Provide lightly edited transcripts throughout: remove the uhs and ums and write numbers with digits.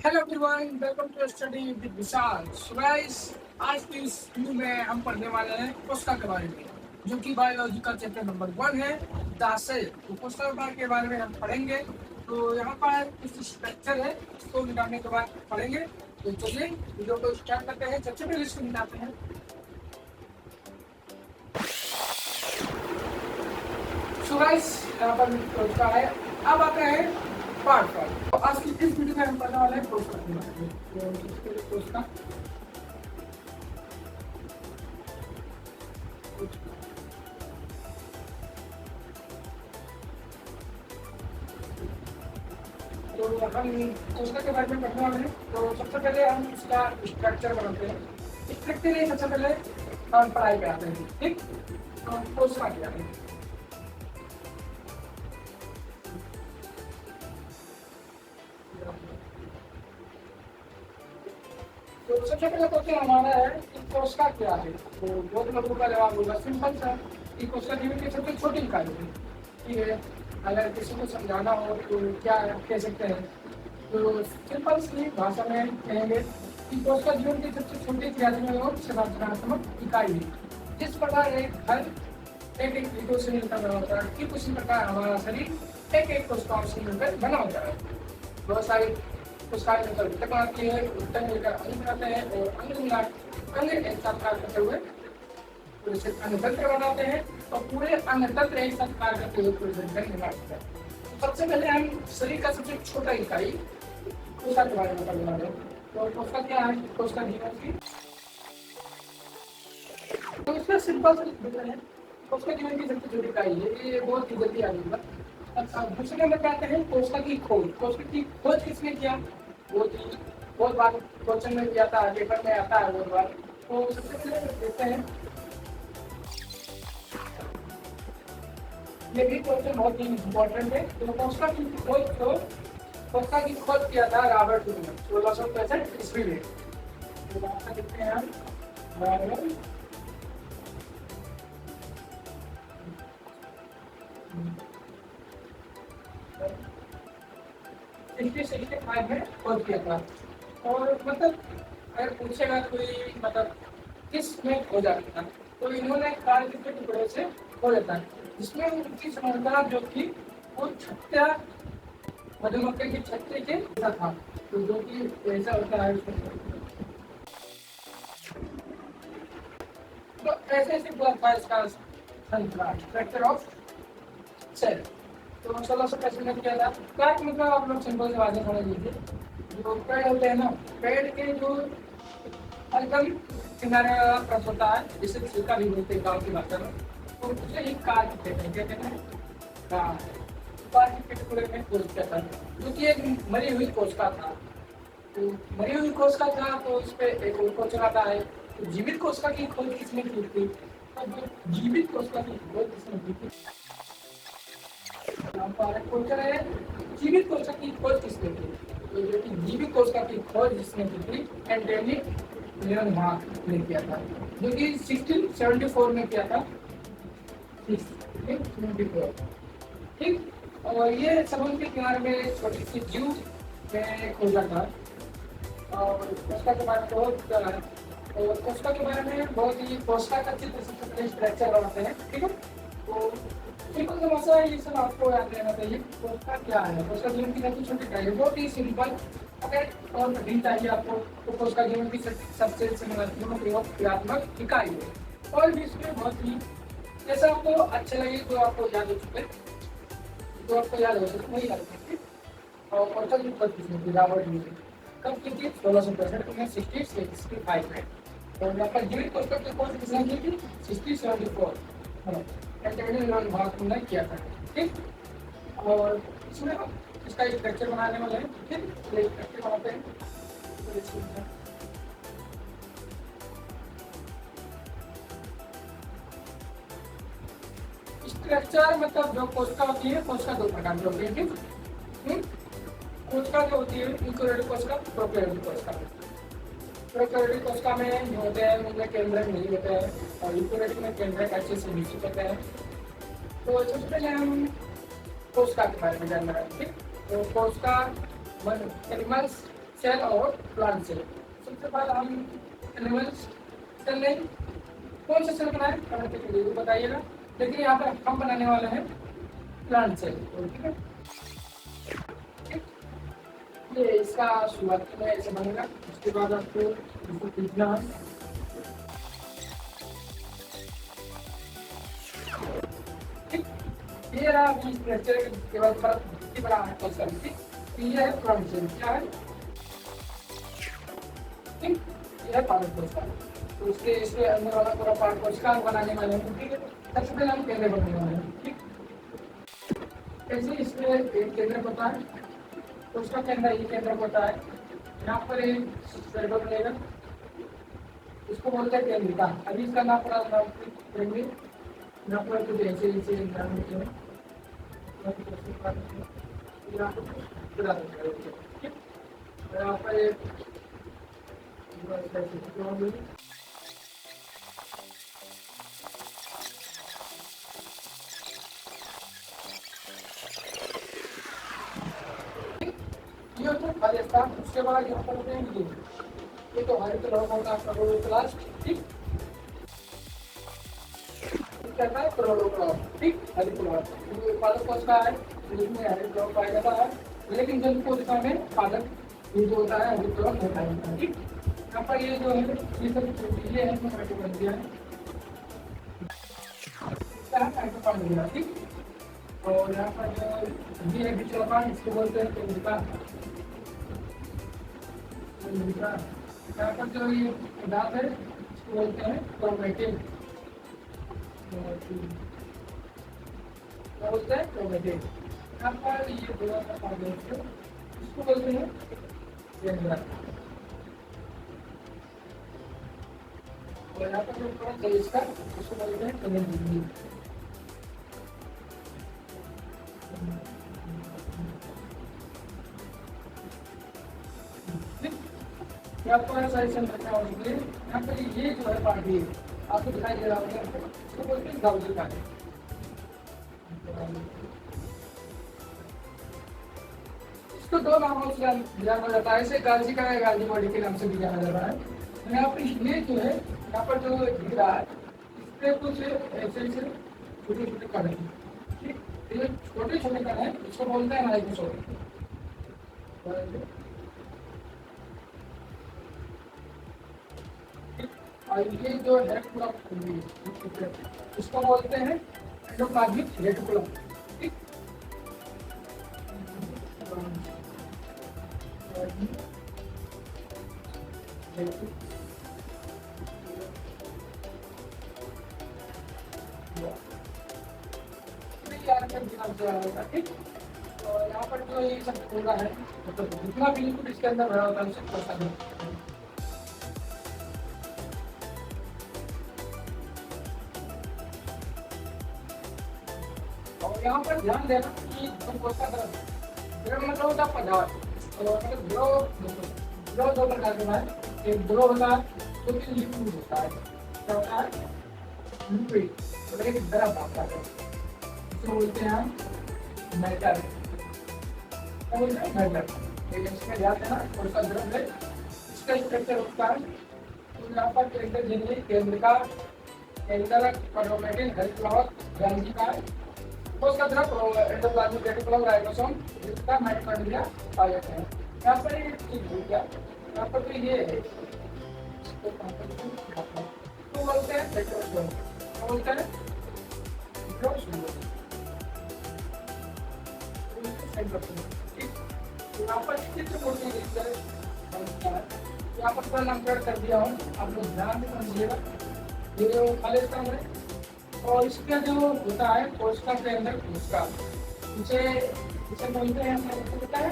Hello everyone, welcome to study with Vishal. So guys, आज की इस वीडियो में हम पढ़ने वाले हैं कोशिका के बारे में, जो कि बायोलॉजी का चैप्टर नंबर 1 है, द सेल। तो कोशिका के बारे में हम पढ़ेंगे। तो यहाँ पर कुछ स्ट्रक्चर है, इसको मिटाने के बाद पढ़ेंगे। तो चलिए वीडियो को स्टार्ट करते हैं। सबसे पहले इसको मिटाते हैं। सो गाइस, यहाँ पर कोशिका है। अब आते हैं पार्ट पर। तो आज की इस वीडियो में हम पढ़ने वाले हैं कोशिका के बारे में। तो सबसे पहले कोशिका, तो हम कोशिका के बारे में पढ़ने वाले हैं। तो सबसे पहले हम इसका स्ट्रक्चर बनाते हैं। स्ट्रक्चर ये सबसे पहले हम पढ़ाई कराते हैं, ठीक। तो कोशिका क्या है? तो सबसे पहले क्वेश्चन हमारा है कि कोशिका क्या है। तो बहुत लोगों का जवाब होगा सिंपल सा कि कोशिका जीवन की सबसे छोटी इकाई है, ठीक है। अगर किसी को समझाना हो तो क्या कह सकते हैं? तो सिंपल सी भाषा में कहेंगे कि कोशिका जीवन की सबसे छोटी क्रियात्मक और संरचनात्मक इकाई है। जिस प्रकार एक घर एक एक ईंटों से मिलकर बना होता है, ठीक उसी प्रकार हमारा शरीर एक एक कोशिकाओं से मिलकर बना होता है। बहुत सारी कोशिकाएं मिलकर ऊतक बनाती है, ऊतक मिलकर अंग बनाते हैं और अंग मिलाकर अंग एक साथ कार्य करते हुए पूरे से अंग तंत्र बनाते हैं और पूरे अंग तंत्र एक साथ कार्य करते हुए पूरे शरीर का निर्माण करते हैं। सबसे पहले हम शरीर का सबसे छोटा इकाई कोशिका के बारे में पढ़ने वाले हैं। तो कोशिका क्या है? कोशिका जीवन की, तो इसका सिंपल से विवरण है। कोशिका जीवन की सबसे छोटी इकाई है, ये बहुत ही जल्दी आ जाएगा। अच्छा, दूसरे नंबर पे आते हैं कोशिका की खोज। कोशिका की खोज किसने किया? बहुत बार क्वेश्चन में भी आता है, पेपर में आता है बहुत बार। तो सबसे पहले देखते हैं, ये भी क्वेश्चन बहुत ही इम्पोर्टेंट है। तो कोशिका की खोज किया था रॉबर्ट हूक ने 1665 ईस्वी में। तो देखते हैं हम रॉबर्ट 1665 में खोज किया था। और मतलब अगर पूछेगा कोई मतलब किस में खोजा था, तो इन्होंने कार्य के टुकड़े से खोजा था, जिसमें उनकी संरचना जो थी वो छत्या मधुमक्खी की छत्ते के जैसा था। तो जो कि ऐसा होता है, तो ऐसे ऐसे पूरा था इसका स्ट्रक्चर ऑफ सेल। तो 1665 में किया था। क्या मतलब आप लोग सिंपल से बातें समझ लीजिए। जो पेड़ होते हैं ना, पेड़ के जो एकदम किनारे वाला परत होता है, जिसे छिलका भी बोलते हैं गाँव की भाषा में, तो उसे ही कार कहते हैं। क्या कहते हैं? कार के टुकड़े में खोज किया था, जो कि एक मरी हुई कोशिका था। तो मरी हुई कोशिका था, तो उस पर एक और कोशिका आता है। तो जीवित कोशिका की खोज किसने की थी? तो जीवित कोशिका की खोज किसने की थी? क्वेश्चन है, जीवित कोशिका की खोज किसने की? तो जो कि जीवित कोशिका की खोज जिसने की थी, एंटोनी लीएनमार्क ने किया था, जो कि 1674 में किया था। 1674, ठीक। और ये समुद्र के किनारे में छोटी सी जू में खोजा था। और कोशिका के बारे में बहुत और कोशिका के बारे में बहुत ही कोशिका का चित्र सबसे पहले स्ट्रक्चर बनाते हैं, ठीक है। तो सिंपल समस्या है, ये सब आपको याद रहना चाहिए। कोशिका क्या है? कोशिका जीवन की सबसे छोटी इकाई है, बहुत ही सिंपल। अगर और कठिन चाहिए आपको, तो कोशिका जीवन की सबसे क्रियात्मक इकाई है। और भी इसमें बहुत ही जैसा आपको अच्छे लगे तो आपको याद हो चुके, तो आपको याद हो सकते नहीं याद सकते। और कोशिका की खोज किसने की? रॉबर्ट हूक ने। कब की थी? 1665 में, 1665 में। और यहाँ पर जीवित कोशिका की खोज किसने की थी? 1674 एंटोनी लीएनमार्क ने किया था, ठीक। और इसमें हम इसका स्ट्रक्चर बनाने वाले हैं, ठीक। स्ट्रक्चर बनाते हैं। स्ट्रक्चर मतलब जो कोशिका होती है, कोशिका दो प्रकार की होती है, ठीक। कोशिका जो होती है, यूकेरियोटिक कोशिका, प्रोकैरियोटिक कोशिका। प्रोकैरियोटिक कोशिका में जो होते हैं उनमें केंद्रक नहीं होते हैं, और यूकेरियोटिक में केंद्रक अच्छे से निश्चित होते हैं। तो सबसे पहले हम कोशिका के बारे में जानना है, ठीक। तो कोशिका एनिमल्स सेल और प्लांट सेल। सबसे पहले हम एनिमल सेल लेंगे। कौन सा सेल बनाए कमेंट करके जरूर बताइएगा। लेकिन यहाँ पर हम बनाने वाले हैं प्लांट सेल। ठीक है, ये इसका शुरुआत में ऐसे बनेगा। उसके बाद आपको इसको खींचना है। ठीक, ये रहा अभी स्ट्रक्चर के बाद परत कितनी बड़ा है तो उसका ये है प्लांट सेल। क्या है? ठीक, ये है पार्ट कोशिका। तो उसके इसके अंदर वाला पूरा पार्ट कोशिका बनाने वाले हैं। ठीक है, सबसे पहले हम केंद्र बनाने वाले हैं। ठीक, ऐसे इसमें एक केंद्र होता है, कोशिका के अंदर ये केंद्र होता है। यहाँ पर एक सर्कल बनेगा, इसको बोलते हैं केंद्रिका। अभी इसका नाम पूरा करेंगे। यहाँ पर कुछ ऐसे ऐसे ध्यान रखें। यहाँ पर एक ये तो खाली स्थान। उसके बाद यहाँ पर देंगे ये तो हरित लौह होता है क्लोरोप्लास्ट। ठीक, कहता है क्लोरोप्लास्ट। ठीक, हरित लौह पादप कोशिका है जिसमें हरित लौह पाया जाता है। लेकिन जल कोशिका में पादप ये जो होता है हरित लौह नहीं पाया जाता है। ठीक, यहाँ पर ये जो है ये सब चीजें हैं माइटोकॉन्ड्रिया है। माइटोकॉन्ड्रिया। ठीक, और यहाँ पर जो ये है पिछला पार्ट, इसको बोलते हैं केंद्रिका। यहाँ पर जो ये पदार्थ है इसको बोलते हैं क्रोमेटिन। क्या बोलते हैं? क्रोमेटिन। यहाँ पर ये बड़ा सा पार्ट है इसको बोलते हैं केंद्रक। और यहाँ पर जो पार्ट है इसका उसको बोलते हैं केंद्रीय। यहाँ पर सारी संरचना होगी। यहाँ पर ये जो है पार्ट ये आपको दिखाई दे रहा होगा, इसको बोलते हैं गाउजी का। इसको दो नामों से जाना जाता है, इसे गाजी का या गाजी बॉडी के नाम से भी जाना जाता है। यहाँ पर ये जो है यहाँ पर जो दिख रहा है इसके कुछ ऐसे छोटे छोटे कण हैं। ठीक, ये छोटे छोटे कण हैं, इसको बोलते हैं राइबोसोम। और ये जो रेटिकुलम इसको बोलते हैं एंडोप्लाज्मिक रेटिकुलम। ठीक, ठीक, और यहाँ पर जो ये सब पूरा है मतलब जितना भी लिक्विड इसके अंदर भरा होता है उसे प्रोसेस है। यहाँ पर ध्यान देना कि कोशिका द्रव मतलब होता है पदार्थ। मतलब द्रव दो प्रकार के हैं। एक द्रव होता है जो कि लिक्विड होता है। क्या होता है? लिक्विड। तो एक द्रव होता है इसको बोलते हैं मैटर। क्या बोलते हैं? मैटर। लेकिन इसमें ध्यान देना कोशिका द्रव है इसका स्ट्रक्चर होता है। तो यहाँ पर कैरेक्टर जिन्हें केंद्रिका, केंद्रक, क्रोमेटिन, हरित लौह, गांजिका कोशिका द्रव, एंडोप्लाज्मिक रेटिकुलम, राइबोसोम, जिसका माइटोकॉन्ड्रिया पाए जाते हैं। यहाँ पर एक चीज भूल गया, यहाँ पर तो ये है तो बोलते हैं साइटोप्लाज्म। क्या बोलते हैं? यहाँ पर चित्र मूर्ति यहाँ पर पूरा नामकरण कर दिया हूँ, आप लोग ध्यान से समझिएगा। ये जो खाली स्थान है और इसका जो होता है कोशिका के अंदर कोशिका इसे बोलते हैं आपको पता है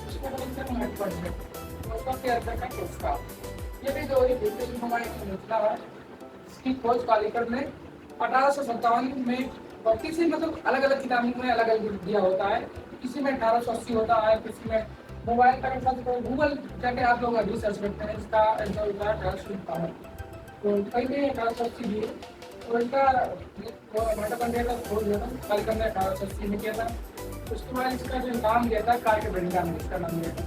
इसको बोलते हैं माइटोकॉन्ड्रिया। कोशिका के अंदर का कोशिका ये भी जो हमारी संरचना है इसकी खोज कालीकर ने 1857 में और किसी मतलब अलग अलग किताबों में अलग अलग दिया होता है। किसी में 1880 होता है, किसी में मोबाइल का गूगल जाके आप लोग अभी सर्च करते हैं इसका आंसर होता है 1880 है। तो कहीं भी 1880 भी तो इसका माइटोकॉन्ड्रिया का खोज हुआ था कालीकर ने 1880 में किया था। उसके बाद इसका जो नाम दिया था कार्य ब्रेंडा ने इसका नाम दिया था।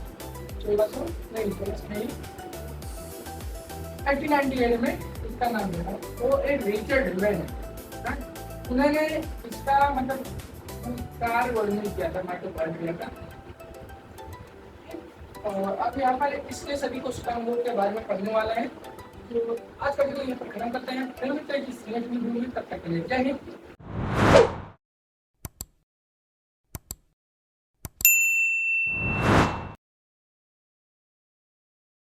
1600 नहीं 1600 नहीं 1898 में इसका नाम दिया था। वो एक रिचर्ड ह्यूमेन है हाँ? उन्होंने इसका मतलब कार वर्णन किया था, नाटक वर्णन किया था। और अब यहाँ पर इसके सभी कुछ कामों के बारे में पढ़ने वाला है। तो आज का वीडियो यहाँ पर खत्म करते हैं, फिर मिलते हैं किसी नेक्स्ट वीडियो में, तब तक के लिए जय हिंद।